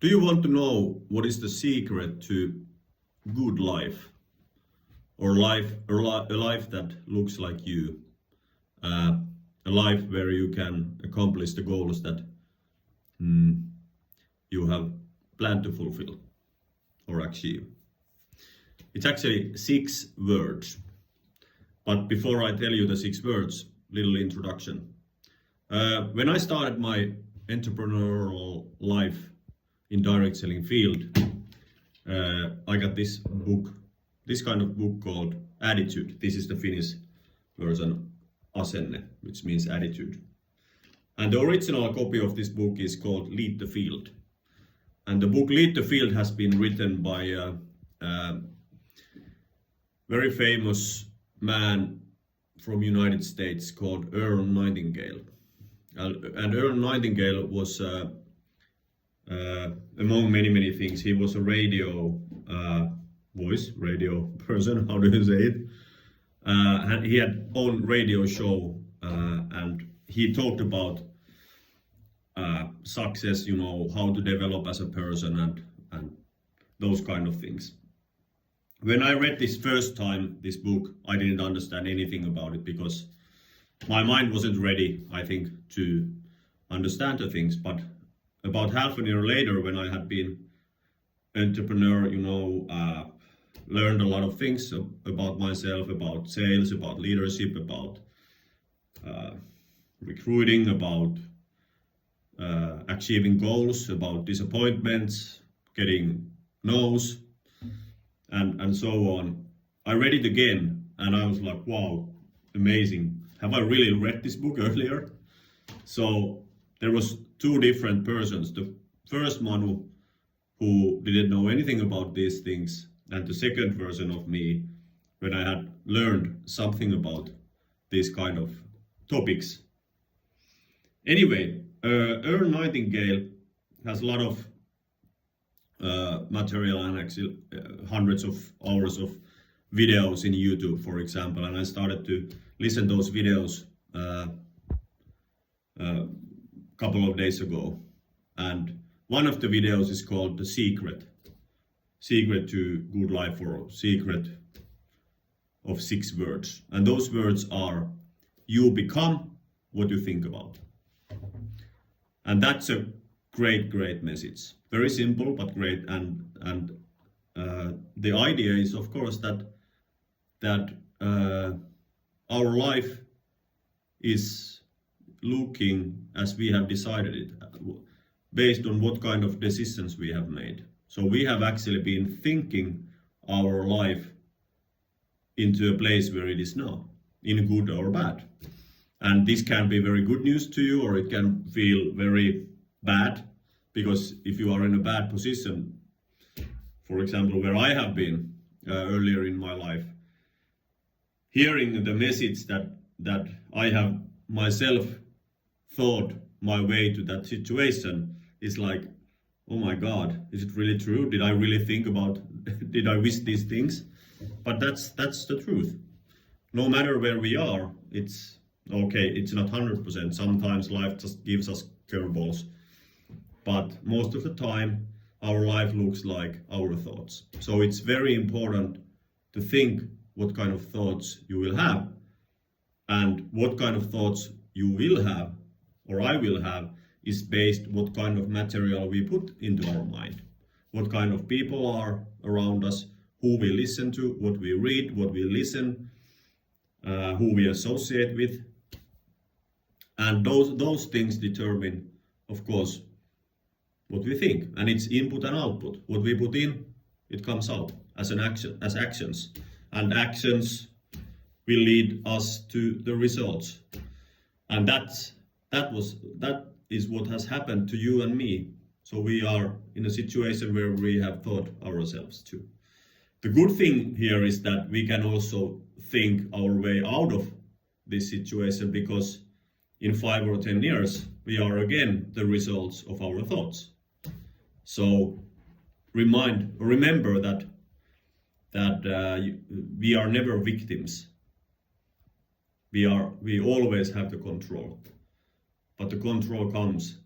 Do you want to know what is the secret to good life or a life that looks like you, a life where you can accomplish the goals that you have planned to fulfill or achieve? It's actually 6 words. But before I tell you the 6 words, little introduction. When I started my entrepreneurial life in direct selling field, I got this kind of book called Attitude. This is the Finnish version, Asenne, which means attitude. And the original copy of this book is called Lead the Field. And the book Lead the Field has been written by a very famous man from United States called Earl Nightingale. And Earl Nightingale was among many things. He was a radio person, how do you say it? And he had own radio show, and he talked about success, how to develop as a person and those kind of things. When I read this first time, this book, I didn't understand anything about it because my mind wasn't ready, I think, to understand the things. But about half a year later, when I had been entrepreneur, learned a lot of things about myself, about sales, about leadership, about recruiting, about achieving goals, about disappointments, getting no's, and so on. I read it again and I was like, wow, amazing. Have I really read this book earlier? So there was 2 different persons. The first one who didn't know anything about these things, and the second version of me when I had learned something about these kind of topics. Anyway, Earl Nightingale has a lot of material and actually hundreds of hours of videos in YouTube, for example, and I started to listen to those videos a couple of days ago. And one of the videos is called The Secret to Good Life, or Secret of 6 words. And those words are: you become what you think about. And that's a great message. Very simple but great. And the idea is, of course, that our life is looking as we have decided it, based on what kind of decisions we have made. So we have actually been thinking our life into a place where it is now, in good or bad. And this can be very good news to you, or it can feel very bad, because if you are in a bad position, for example, where I have been earlier in my life, hearing the message that I have myself thought my way to that situation is like, oh my God, is it really true? Did I really think about, did I wish these things? But that's the truth. No matter where we are, it's okay, it's not 100%. Sometimes life just gives us curveballs. But most of the time, our life looks like our thoughts. So it's very important to think what kind of thoughts you will have. And what kind of thoughts you will have, or I will have, is based what kind of material we put into our mind. What kind of people are around us, who we listen to, what we read, what we listen, who we associate with. And those things determine, of course, what we think. And it's input and output. What we put in, it comes out as actions. And actions will lead us to the results. And that is what has happened to you and me. So we are in a situation where we have thought ourselves too. The good thing here is that we can also think our way out of this situation, because in 5 or 10 years, we are again the results of our thoughts. So remember that we are never victims. We always have the control. But the control comes